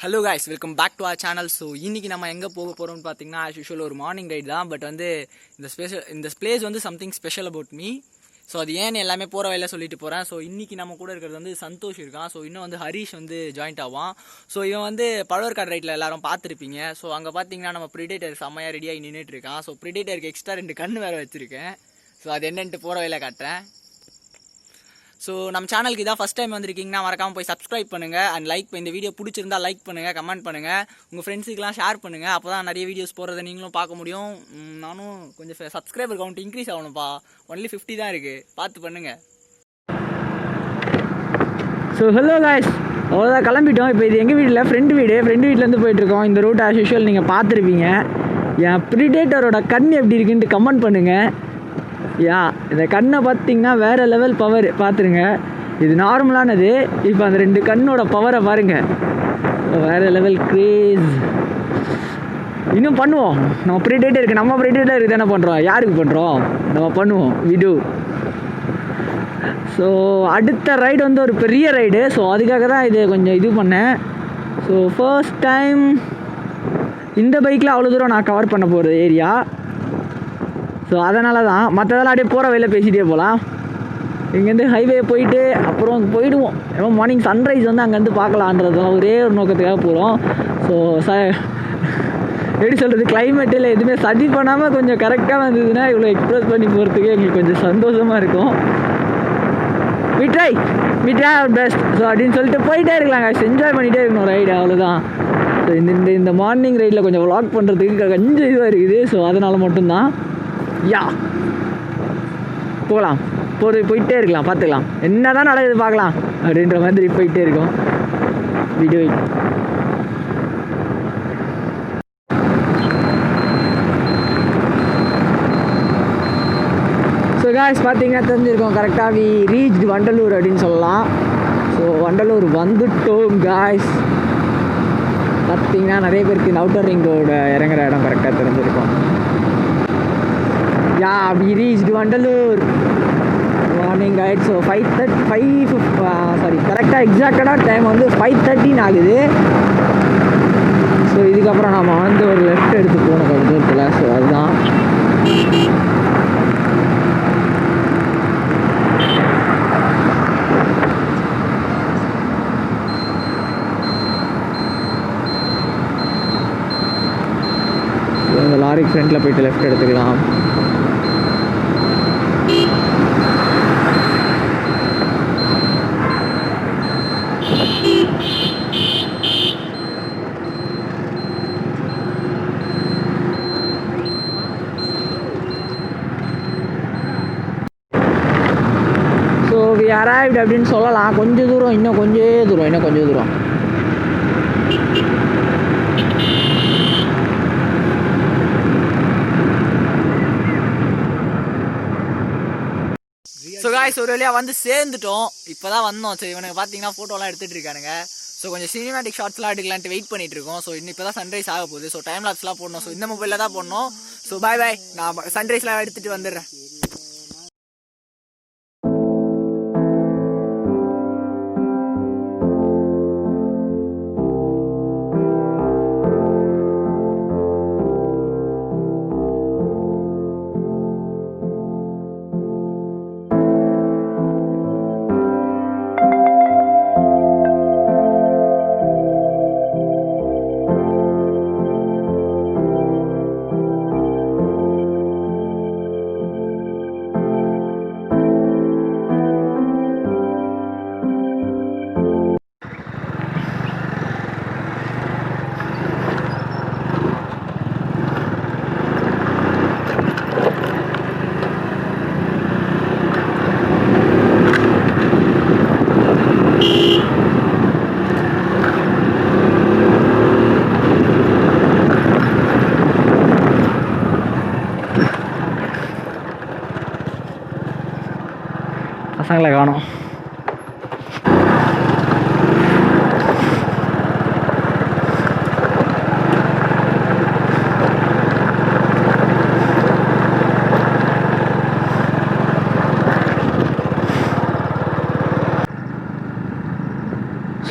Hello guys, welcome back to our channel. So இன்றைக்கி நம்ம எங்கே போக போகிறோம்னு பார்த்தீங்கன்னா, ஆஸ் யூஷுவல் ஒரு மார்னிங் ரைட் தான். பட் வந்து இந்த பிளேஸ் வந்து something special about me. So அது ஏன்னு எல்லாமே போகிற வழியில் சொல்லிட்டு போகிறேன். ஸோ இன்றைக்கி நம்ம கூட இருக்கிறது வந்து சந்தோஷ் இருக்கான். ஸோ இன்னும் வந்து ஹரீஷ் வந்து ஜாயிண்ட் ஆவான். ஸோ இவன் வந்து பழவர்காடு ரைட்டில் எல்லாரும் பார்த்துருப்பீங்க. ஸோ அங்கே பார்த்தீங்கன்னா நம்ம ப்ரிடேட்டர் செம்மையாக ரெடியாகி நின்றுட்டு இருக்கான். ஸோ ப்ரிடேட்டருக்கு எக்ஸ்ட்ரா 2 கன்று வேறு வச்சுருக்கேன். ஸோ அது என்னென்ட்டு போகிற வழியில் காட்டுறேன். ஸோ நம்ம சேனலுக்கு இதான் ஃபஸ்ட் டைம் வந்திருக்கீங்கன்னா மறக்காமல் போய் சப்ஸ்கிரைப் பண்ணுங்கள் அண்ட் லைக். இந்த வீடியோ பிடிச்சிருந்தா லைக் பண்ணுங்கள், கமெண்ட் பண்ணுங்கள், உங்கள் ஃப்ரெண்ட்ஸுக்கெலாம் ஷேர் பண்ணுங்கள். அப்போ தான் நிறைய வீடியோஸ் போடுறத நீங்களும் பார்க்க முடியும். நானும் கொஞ்சம் சப்ஸ்கிரைபர் கவுண்ட் இன்க்ரீஸ் ஆகணும்ப்பா. ஒன்லி 50 தான் இருக்குது, பார்த்து பண்ணுங்கள். ஸோ ஹலோ காய்ஸ், அவ்வளோதான் கிளம்பிட்டோம். இப்போ இது எங்கள் வீட்டில் ஃப்ரெண்டு வீட்டிலேருந்து போயிட்டுருக்கோம். இந்த ரூட் ஆஸ் யூஷுவல் நீங்கள் பார்த்துருப்பீங்க. என் ப்ரிடேட்டரோட கண் எப்படி இருக்குன்ட்டு கமெண்ட் பண்ணுங்கள். இந்த கண்ணை பார்த்தீங்கன்னா வேறு லெவல் பவர் பார்த்துருங்க. இது நார்மலானது. இப்போ அந்த 2 கண்ணோட பவரை பாருங்கள், வேறு லெவல் கிரேஸ். இன்னும் பண்ணுவோம். நம்ம ப்ரிடேட்டருக்கு தானே பண்ணுறோம். யாருக்கு பண்ணுறோம்? நம்ம பண்ணுவோம் விடு. ஸோ அடுத்த ரைடு வந்து ஒரு பெரிய ரைடு. ஸோ அதுக்காக தான் இது கொஞ்சம் இது பண்ணேன். ஸோ ஃபர்ஸ்ட் டைம் இந்த பைக்கில் அவ்வளோ தூரம் நான் கவர் பண்ண போகிறது ஏரியா. ஸோ அதனால தான் மற்றதெல்லாம் அப்படியே போகிற வழியில் பேசிகிட்டே போகலாம். இங்கேருந்து ஹைவே போயிட்டு அப்புறம் போயிடுவோம். ஏன்னா மார்னிங் சன்ரைஸ் வந்து அங்கேருந்து பார்க்கலான்றதுலாம் ஒரே ஒரு நோக்கத்துக்காக போகிறோம். ஸோ எப்படி சொல்கிறது, கிளைமேட்டில் எதுவுமே சதி பண்ணாமல் கொஞ்சம் கரெக்டாக வந்ததுன்னா இவ்வளோ எக்ஸ்ப்ரெஸ் பண்ணி போகிறதுக்கு எங்களுக்கு கொஞ்சம் சந்தோஷமாக இருக்கும். we try our best. So அப்படின்னு சொல்லிட்டு போயிட்டே இருக்கலாங்க. என்ஜாய் பண்ணிகிட்டே இருக்கணும் ரைடு, அவ்வளோதான். ஸோ இந்த மார்னிங் ரைடில் கொஞ்சம் vlog பண்ணுறதுக்கு கொஞ்சம் இதுவாக இருக்குது. ஸோ அதனால் மட்டும்தான் போகலாம், போயிட்டே இருக்கலாம், பார்த்துக்கலாம் என்ன தான் நடக்குது பார்க்கலாம் அப்படின்ற மாதிரி போயிட்டே இருக்கோம். வீடியோ ஸோ காய்ஸ் பார்த்தீங்கன்னா தெரிஞ்சிருக்கோம், கரெக்டாக வி ரீச்டு வண்டலூர் அப்படின்னு சொல்லலாம். ஸோ வண்டலூர் வந்துட்டோம் காய்ஸ். பார்த்தீங்கன்னா நிறைய பேருக்கு இந்த அவுட்டர் ரிங் ரோடு இறங்குற இடம் கரெக்டாக தெரிஞ்சிருக்கோம். we reached Vandalur morning right. So 5:30 கரெக்டாக எக்ஸாக்டாக டைம் வந்து 5:13 ஆகுது. ஸோ இதுக்கப்புறம் நம்ம வந்து ஒரு லெஃப்ட் எடுத்து போகணும் கொஞ்சம் தூரத்தில். ஸோ அதுதான் இந்த லாரி ஃப்ரண்ட்டில் போயிட்டு லெஃப்ட் எடுத்துக்கலாம். ஸோ வி அரைவ்ட் அப்படின்னு சொல்லலாம். கொஞ்சம் தூரம், இன்னும் கொஞ்சம் தூரம். ஸோ காய்ஸ், ஒரு வழியாக வந்து சேர்ந்துட்டோம். இப்போ தான் வந்தோம். சரி, இவனுக்கு பார்த்தீங்கன்னா ஃபோட்டோலாம் எடுத்துகிட்டு இருக்கானுங்க. ஸோ கொஞ்சம் சினிமேட்டிக் ஷார்ட்ஸ்லாம் எடுக்கலான்ட்டு வெயிட் பண்ணிட்டு இருக்கோம். ஸோ இப்போ தான் சன்ரைஸ் ஆக போகுது. ஸோ டைம் லாப்ஸ்லாம் போடணும். ஸோ இந்த மொபைலில் தான் போடணும். ஸோ பாய், நான் சன்ரைஸ்லாம் எடுத்துகிட்டு வந்துடுறேன். பசங்களை காணோம்.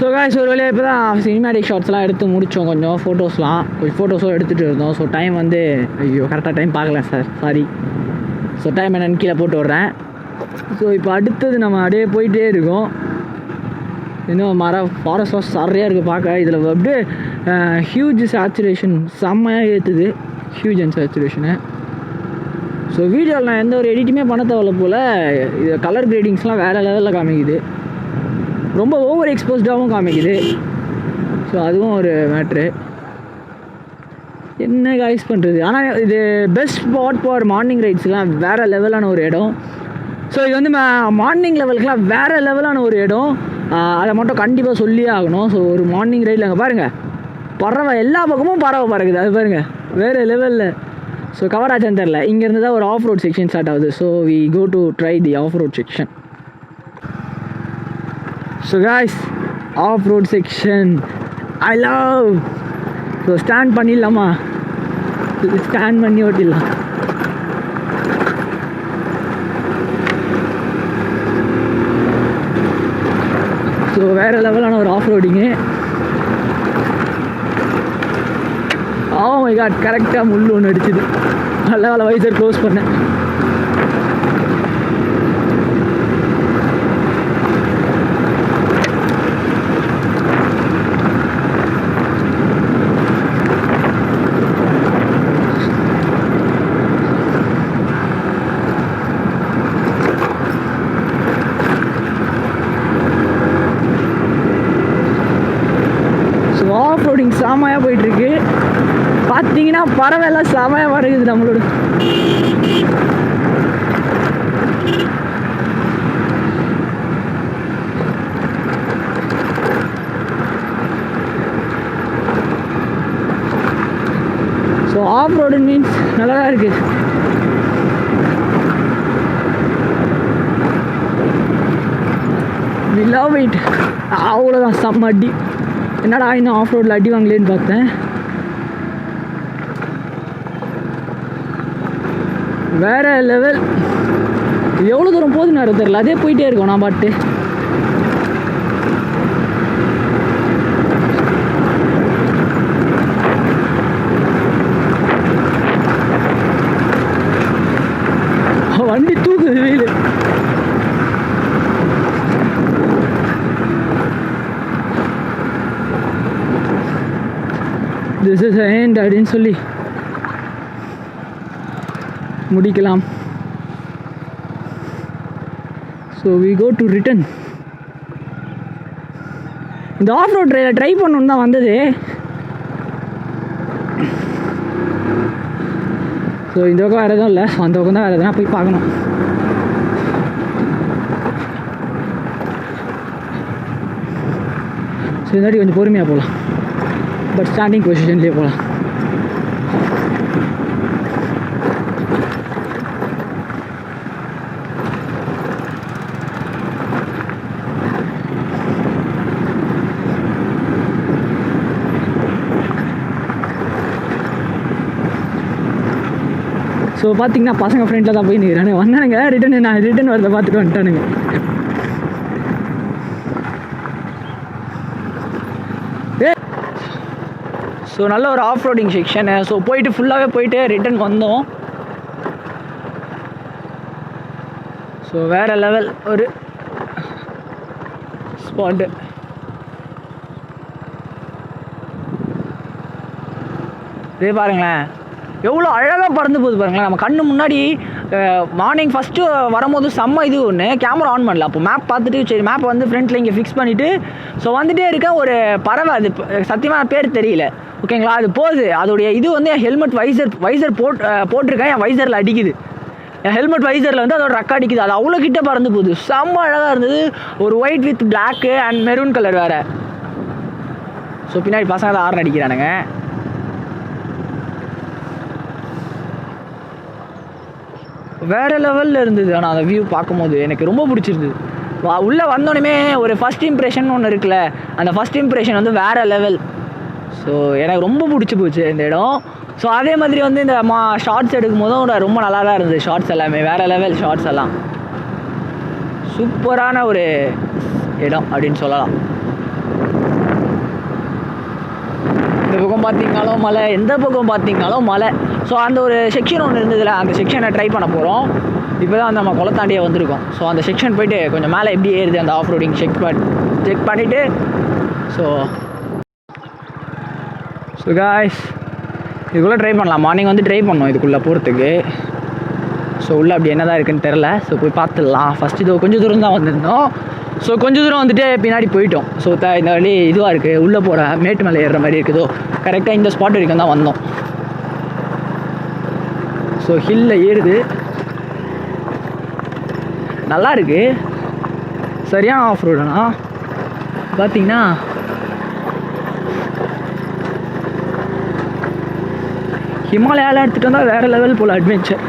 ஸோ காய்ஸ் ஒரு வழியாக இப்போ தான் சினிமேட்டிக் ஷாட்ஸ்லாம் எடுத்து முடித்தோம். கொஞ்சம் ஃபோட்டோஸும் எடுத்துகிட்டு இருந்தோம். ஸோ டைம் வந்து ஐயோ கரெக்டாக டைம் பார்க்கல சார், சாரி. ஸோ டைம் என்னென்னு கீழே போட்டு விட்றேன். ஸோ இப்போ அடுத்தது நம்ம அப்படியே போயிட்டே இருக்கோம். இன்னும் ஃபாரஸ்ட்லாம் சரியாக இருக்குது பார்க்க. இதில் அப்படியே ஹியூஜ் சேச்சுரேஷன் செம்மையாக ஏற்றுது, ஹியூஜ் அண்ட் சேச்சுரேஷனு. ஸோ வீடியோவில் நான் எந்த ஒரு எடிட்டுமே பண்ண தேவையில்ல போல். இது கலர் கிரேடிங்ஸ்லாம் வேறு லெவலில் காமிக்குது, ரொம்ப ஓவர் எக்ஸ்போஸ்டாகவும் காமிக்குது. ஸோ அதுவும் ஒரு மேட்ரு. என்ன காய்ஸ் பண்ணுறது. ஆனால் இது பெஸ்ட் ஸ்பாட் ஃபார் மார்னிங் ரைட்ஸ்லாம் வேறு லெவலான ஒரு இடம். ஸோ இது வந்து மார்னிங் லெவலுக்குலாம் வேறு லெவலான ஒரு இடம். அதை மட்டும் கண்டிப்பாக சொல்லியே ஆகணும். ஸோ ஒரு மார்னிங் ரைடில் அங்கே பாருங்கள், பறவை எல்லா பக்கமும் பறவை பறக்குது, அது பாருங்கள் வேறு லெவலில். ஸோ கவர் ஆச்சான்னு தெரில. இங்கேருந்து தான் ஒரு ஆஃப் ரோட் செக்ஷன் ஸ்டார்ட் ஆகுது. So we go to try the off road section. So guys off road section I love. So stand பண்ணிடலாமா? ஸ்டாண்ட் பண்ணி ஓட்டிடலாம். ஸோ வேறு லெவலான ஒரு off roading. Oh my god, கரெக்டாக முள் ஒன்று அடிச்சுது. நல்ல வேலை வைசர் க்ளோஸ் பண்ணேன். ஆஃப் ரோடிங் செமையாக போயிட்டுருக்கு. பார்த்தீங்கன்னா பறவைலாம் செமையாக வருகுது நம்மளோட. ஸோ ஆஃப் ரோடு மீன்ஸ் நல்லா தான் இருக்குது. We love it. அவ்வளோதான், செம்ம அடி. என்னடா இன்னும் ஆஃப் ரோடில் அடி வாங்கலேன்னு பார்த்தேன். வேற லெவல். எவ்வளோ தூரம் போகுதுன்னு வேறு தெரியல, அதே போயிட்டே இருக்கோம் நான் பாட்டு. வண்டி தூக்குது வெயில். திஸ் இஸ் எண்ட் அப்படின்னு சொல்லி முடிக்கலாம். So we go to return. இந்த ஆஃப் ரோட் ட்ரை பண்ணணுன்னு தான் வந்தது. ஸோ இந்த பக்கம் வேறு எதுவும் இல்லை, ஸோ அந்த பக்கம் தான் வேறு எதுனா போய் பார்க்கணும். ஸோ இந்த வாட்டி கொஞ்சம் பொறுமையாக போகலாம், பட் ஸ்டாண்டிங் பொசிஷன்லேயே போகலாம். ஸோ பார்த்தீங்கன்னா பசங்க ஃப்ரெண்டில் தான் போய் நிற்கிறானு வந்தானுங்க. ரிட்டன் வரதை பார்த்துட்டு வந்துட்டானுங்க. ஸோ நல்ல ஒரு ஆஃப் ரோடிங் செக்ஷனு. ஸோ போயிட்டு ஃபுல்லாகவே போயிட்டு ரிட்டன் வந்தோம். ஸோ வேறு லெவல் ஒரு ஸ்பாட்டு. இதே பாருங்களேன், எவ்வளோ அழகாக பறந்து போகுது பாருங்களேன். நம்ம கண்ணு முன்னாடி மார்னிங் ஃபஸ்ட்டு வரும்போது செம்ம இது ஒன்று கேமரா ஆன் பண்ணல. அப்போ மேப் பார்த்துட்டு சரி மேப் வந்து ஃப்ரண்ட்டில் இங்கே ஃபிக்ஸ் பண்ணிவிட்டு ஸோ வந்துகிட்டே இருக்கேன். ஒரு பறவை, அது சத்தியமாக பேர் தெரியல, ஓகேங்களா. அது போகுது. அதோடைய இது வந்து என் ஹெல்மெட் வைசர் போட்டிருக்கேன், என் வைசரில் அடிக்குது. என் ஹெல்மெட் வைசரில் வந்து அதோட ரெக்க அடிக்குது. அது அவ்வளோ கிட்ட பறந்து போகுது. செம்ம அழகாக இருந்தது. ஒரு white with block and maroon colour வேறு. ஸோ பின்னாடி பசங்க தான் ஆர்ன் அடிக்கிறானுங்க. வேறு லெவலில் இருந்தது. ஆனால் அந்த வியூ பார்க்கும்போது எனக்கு ரொம்ப பிடிச்சிருந்தது. உள்ளே வந்தோடனே ஒரு ஃபஸ்ட் இம்ப்ரெஷன் ஒன்று இருக்குல்ல, அந்த ஃபஸ்ட் இம்ப்ரெஷன் வந்து வேறு லெவல். ஸோ எனக்கு ரொம்ப பிடிச்சி போச்சு இந்த இடம். ஸோ அதே மாதிரி வந்து இந்த ஷார்ட்ஸ் எடுக்கும் போதும் ரொம்ப நல்லா தான் இருந்தது. ஷார்ட்ஸ் எல்லாமே வேறு லெவல். ஷார்ட்ஸ் எல்லாம் சூப்பரான ஒரு இடம் அப்படின்னு சொல்லலாம். இந்த பக்கம் பார்த்தீங்கனாலும் மலை, எந்த பக்கம் பார்த்தீங்கனாலும் மலை. ஸோ அந்த ஒரு செக்ஷன் ஒன்று இருந்ததில்ல, அந்த செக்ஷனை ட்ரை பண்ண போகிறோம். இப்போ தான் நம்ம குளத்தாண்டியே வந்திருக்கோம். ஸோ அந்த செக்ஷன் போய்ட்டு கொஞ்சம் மேலே எப்படி ஏறுது அந்த ஆஃப் ரோடிங் செக் பண்ணிவிட்டு ஸோ காய்ஸ் இதுக்குள்ளே ட்ரை பண்ணலாம். மார்னிங் வந்து ட்ரை பண்ணோம் இதுக்குள்ளே போகிறதுக்கு. ஸோ உள்ளே அப்படி என்ன தான் இருக்குன்னு தெரில. ஸோ போய் பார்த்துடலாம். ஃபஸ்ட்டு இது கொஞ்சம் தூரம் தான் வந்திருந்தோம். ஸோ கொஞ்சம் தூரம் வந்துட்டு பின்னாடி போயிட்டோம். ஸோ இந்த வழி இதுவாக இருக்குது, உள்ளே போகிற மேட்டு மேலே ஏறுற மாதிரி இருக்குதோ. கரெக்டாக இந்த ஸ்பாட் வரைக்கும் தான் வந்தோம். ஸோ ஹில்லில் ஏறுது, நல்லா இருக்குது. சரியான ஆஃப் ரோடுனா பார்த்தீங்கன்னா ஹிமாலயாவில் எடுத்துகிட்டு வந்தால் வேறு லெவல் போல் அட்வென்ச்சர்.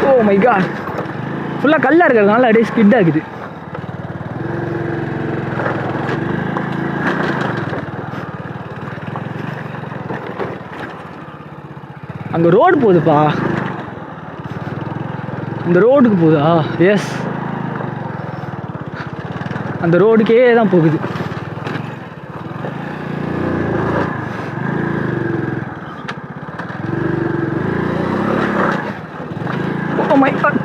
ஓ மை காட், ஃபுல்லாக கல்லாக இருக்கிறதுனால அப்படியே ஸ்கிட் ஆகுது. அங்கே ரோடு போகுதுப்பா, அந்த ரோடுக்கு போகுதா? எஸ், அந்த ரோடுக்கே தான் போகுது. ஓ மை காட்,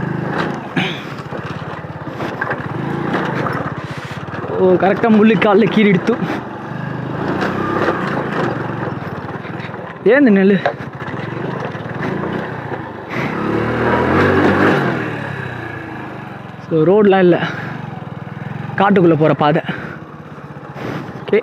ஓ கரெக்டாக முள்ளு காலில் கீறி எடுத்து ஏன் நெல். ஸோ ரோடெலாம் இல்லை, காட்டுக்குள்ளே போகிற பாதை. ஓகே,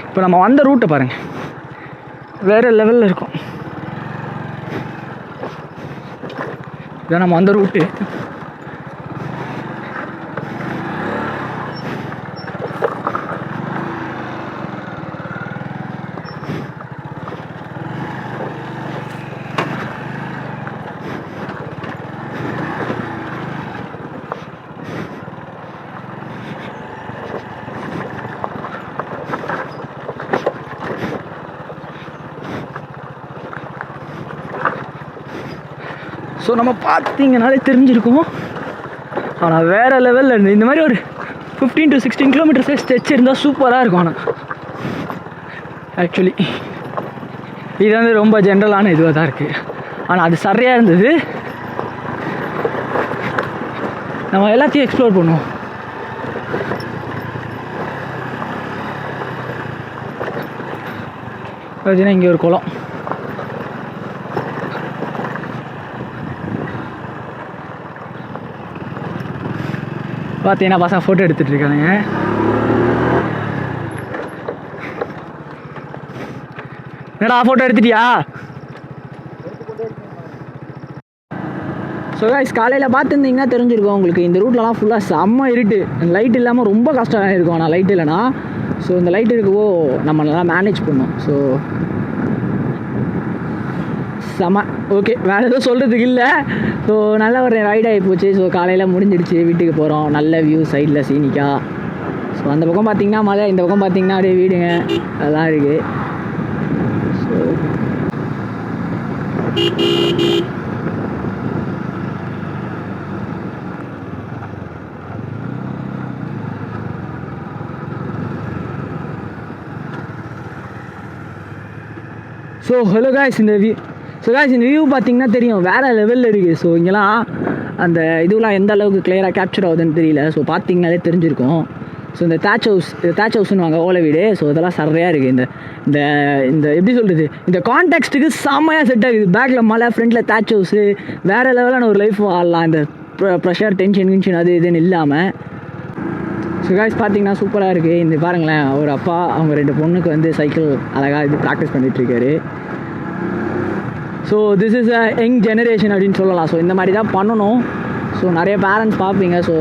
இப்போ நம்ம வந்த ரூட்டை பாருங்கள், வேறு லெவலில் இருக்கும். இதான் நம்ம வந்த ரூட்டு. ஸோ நம்ம பார்த்தீங்கனாலே தெரிஞ்சிருக்கும். ஆனால் வேறு லெவலில் இருந்து இந்த மாதிரி ஒரு 15 to 16 கிலோமீட்டர்ஸே ஸ்ட்ரெச் இருந்தால் சூப்பராக இருக்கும். ஆனால் ஆக்சுவலி இது வந்து ரொம்ப ஜென்ரலான இதுவாக தான் இருக்குது. ஆனால் அது சரியாக இருந்தது. நம்ம எல்லாத்தையும் எக்ஸ்ப்ளோர் பண்ணுவோம். பார்த்தீங்கன்னா இங்கே ஒரு குளம், பார்த்தீங்கன்னா பசங்க ஃபோட்டோ எடுத்துகிட்டு இருக்கானுங்க. என்னடா ஃபோட்டோ எடுத்துட்டியா? ஸோ கைஸ் காலையில் பார்த்துருந்தீங்கன்னா தெரிஞ்சிருக்கும் உங்களுக்கு. இந்த ரூட்லலாம் ஃபுல்லாக செம்ம இருட்டு, லைட் இல்லாமல் ரொம்ப கஷ்டம் இருக்கும். ஆனால் லைட் இல்லைனா, ஸோ இந்த லைட் இருக்கவோ நம்ம நல்லா மேனேஜ் பண்ணோம். ஸோ செம்ம ஓகே, வேறு எதுவும் சொல்கிறதுக்கு இல்லை. ஸோ நல்ல ஒரு ரைட் ஆகி போச்சு. ஸோ காலையில் முடிஞ்சிடுச்சு, வீட்டுக்கு போகிறோம். நல்ல வியூ சைடில் சீனிக்கா. ஸோ அந்த பக்கம் பார்த்திங்கன்னா மலை, இந்த பக்கம் பார்த்திங்கன்னா அப்படியே வீடுங்க அதெல்லாம் இருக்குது. ஸோ ஹலோ காய்ஸ், இந்த வியூ பார்த்தீங்கன்னா தெரியும் வேறு லெவலில் இருக்குது. ஸோ இங்கெல்லாம் அந்த இதுலாம் எந்த அளவுக்கு கிளியராக கேப்சர் ஆகுதுன்னு தெரியல. ஸோ பார்த்தீங்கனாலே தெரிஞ்சிருக்கும். ஸோ இந்த தேட்ச் ஹவுஸ்னு வாங்க, ஓலை வீடு. ஸோ இதெல்லாம் சரியாக இருக்குது. இந்த இந்த இந்த எப்படி சொல்கிறது, இந்த கான்டெக்ஸ்ட்டுக்கு செம்மையாக செட் ஆகுது. பேக்கில் மலை, ஃப்ரண்ட்டில் தேட்ச் ஹவுஸு, வேறு லெவலான ஒரு லைஃப் வாழலாம். இந்த ப்ரெஷர் டென்ஷன் அது இதுன்னு இல்லாமல். ஸோ காய்ஸ் பார்த்தீங்கன்னா சூப்பராக இருக்குது. இந்த பாருங்களேன், ஒரு அப்பா அவங்க 2 பொண்ணுக்கு வந்து சைக்கிள் அழகாக இது ப்ராக்டிஸ் பண்ணிகிட்ருக்காரு. So this is a young generation அப்படின்னு சொல்லலாம். ஸோ இந்த மாதிரி தான் பண்ணணும். ஸோ நிறைய பேரண்ட்ஸ் பார்ப்பீங்க. ஸோ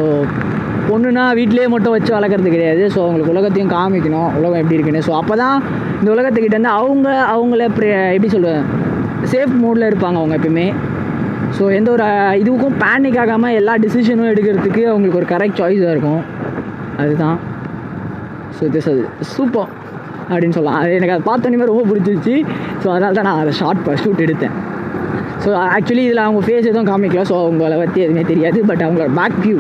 பொண்ணுன்னா வீட்டிலேயே மட்டும் வச்சு வளர்க்குறது கிடையாது. ஸோ அவங்களுக்கு உலகத்தையும் காமிக்கணும், உலகம் எப்படி இருக்குன்னு. ஸோ அப்போ தான் இந்த உலகத்துக்கிட்டேருந்து அவங்கள எப்படி சொல்லுவேன், சேஃப் மோடில் இருப்பாங்க அவங்க எப்பயுமே. ஸோ எந்த ஒரு இதுவுக்கும் பேனிக் ஆகாமல் எல்லா டிசிஷனும் எடுக்கிறதுக்கு அவங்களுக்கு ஒரு கரெக்ட் சாய்ஸாக இருக்கும். அதுதான். ஸோ திஸ் சூப்பர் அப்படின்னு சொல்லலாம். அது எனக்கு அதை பார்த்தோன்னே ரொம்ப பிடிச்சிருச்சு. ஸோ அதனால தான் நான் அதை ஷூட் எடுத்தேன். ஸோ ஆக்சுவலி இதில் அவங்க ஃபேஸ் எதுவும் காமிக்கல, ஸோ அவங்கள பற்றி எதுவுமே தெரியாது. பட் அவங்களோட பேக் வியூ,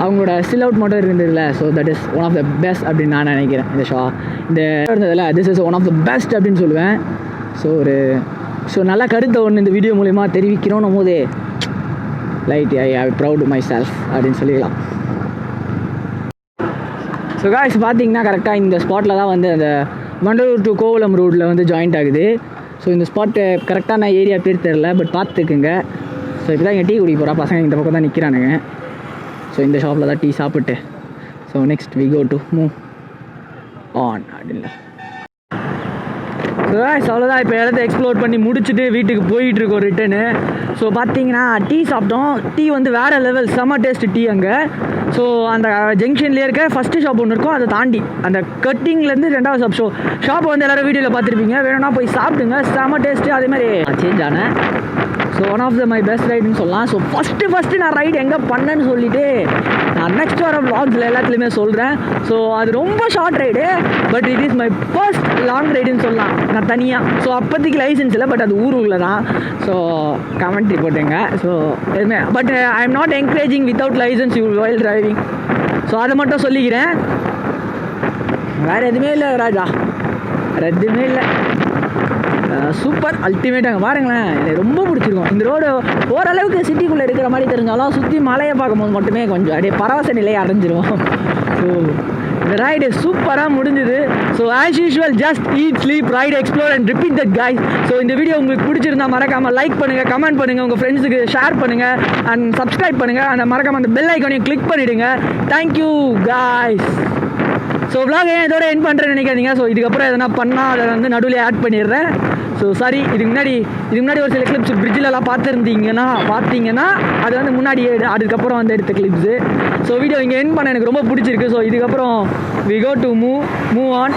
அவங்களோட ஸ்டில் அவுட் மட்டும் இருந்ததில்ல. So that is one of the best அப்படின்னு நான் நினைக்கிறேன். இந்த இருந்ததில்ல, this is one of the best அப்படின்னு சொல்லுவேன். ஸோ நல்ல கருத்தை ஒன்று இந்த வீடியோ மூலிமா தெரிவிக்கிறோம் போதே light I proud my self அப்படின்னு சொல்லிடலாம். ஸோ காய்ஸ் பார்த்தீங்கன்னா கரெக்டாக இந்த ஸ்பாட்டில் தான் வந்து அந்த மண்டலூர் டு கோவளம் ரோட்டில் வந்து ஜாயிண்ட் ஆகுது. ஸோ இந்த ஸ்பாட்டு கரெக்டான ஏரியா பேர் தெரில, பட் பார்த்துக்குங்க. ஸோ இப்போ தான் இங்கே டீ குடிக்க போகிறா, பசங்க இந்த பக்கம் தான் நிற்கிறானுங்க. ஸோ இந்த ஷாப்பில் தான் டீ சாப்பிட்டு so next we go to move on அப்படின்னு. ஸோ அவ்வளோதான், இப்போ இடத்த எக்ஸ்ப்ளோர் பண்ணி முடிச்சுட்டு வீட்டுக்கு போயிட்டுருக்கோம் ரிட்டனு. ஸோ பார்த்தீங்கன்னா டீ சாப்பிட்டோம். டீ வந்து வேறு லெவல், செம்ம டேஸ்ட் டீ அங்கே. ஸோ அந்த ஜங்ஷன்லேயே இருக்க ஃபஸ்ட்டு ஷாப் ஒன்று இருக்கும், அதை தாண்டி அந்த கட்டிங்லேருந்து 2வது ஷாப்பை வந்து எல்லோரும் வீடியோவில் பார்த்துருப்பீங்க. வேணும்னா போய் சாப்பிடுங்க, செம்ம டேஸ்ட்டு. அதேமாதிரி சேஞ்ச் ஆனேன். So one of the my best ரைடுன்னு சொல்லலாம். ஸோ ஃபஸ்ட்டு நான் ரைடு எங்கே பண்ணேன்னு சொல்லிவிட்டு நான் நெக்ஸ்ட் வர vlogsல எல்லாத்துலேயுமே சொல்கிறேன். ஸோ அது ரொம்ப short ride, but it is my first long ரைடுன்னு சொல்லலாம் நான் தனியாக. ஸோ அப்போதைக்கு லைசன்ஸ் இல்லை, பட் அது ஊருக்குள்ள தான். ஸோ கமெண்ட்ரி போட்டுங்க. ஸோ எதுவுமே but I am not encouraging without license you while driving. So அதை மட்டும் சொல்லிக்கிறேன், வேறு எதுவுமே இல்லை ராஜா, வேறு எதுவுமே இல்லை. சூப்பர் அல்டிமேட்டாக பாருங்களேன், எனக்கு ரொம்ப பிடிச்சிருக்கும். இந்த ரோடு ஓரளவுக்கு சிட்டிக்குள்ளே இருக்கிற மாதிரி தெரிஞ்சாலும் சுற்றி மலையை பார்க்கும்போது மட்டுமே கொஞ்சம் அப்படியே பரவச நிலையை அடைஞ்சிரும். ஸோ இந்த ரைடு சூப்பராக முடிஞ்சுது. So as usual just eat sleep right explore and repeat that guys. So இந்த வீடியோ உங்களுக்கு பிடிச்சிருந்தா மறக்காமல் லைக் பண்ணுங்கள், கமெண்ட் பண்ணுங்கள், உங்கள் ஃப்ரெண்ட்ஸுக்கு ஷேர் பண்ணுங்கள் அண்ட் சப்ஸ்கிரைப் பண்ணுங்கள். அந்த மறக்காமல் அந்த பெல் ஐக்கானையும் கிளிக் பண்ணிவிடுங்க. Thank you guys. ஸோ vlog ஏன் இதோட எண்ட் பண்ணுறேன்னு நினைக்காதீங்க. ஸோ இதுக்கப்புறம் எதனா பண்ணால் அதை வந்து நடுவில் ஆட் பண்ணிடுறேன். ஸோ சாரி, இதுக்கு முன்னாடி ஒரு சில கிளிப்ஸ் பிரிட்ஜிலலாம் பார்த்தீங்கன்னா அது வந்து முன்னாடி அதுக்கப்புறம் வந்து எடுத்த கிளிப்ஸு. ஸோ வீடியோ இங்கே எண்ட் பண்ண எனக்கு ரொம்ப பிடிச்சிருக்கு. ஸோ இதுக்கப்புறம் we go to move on.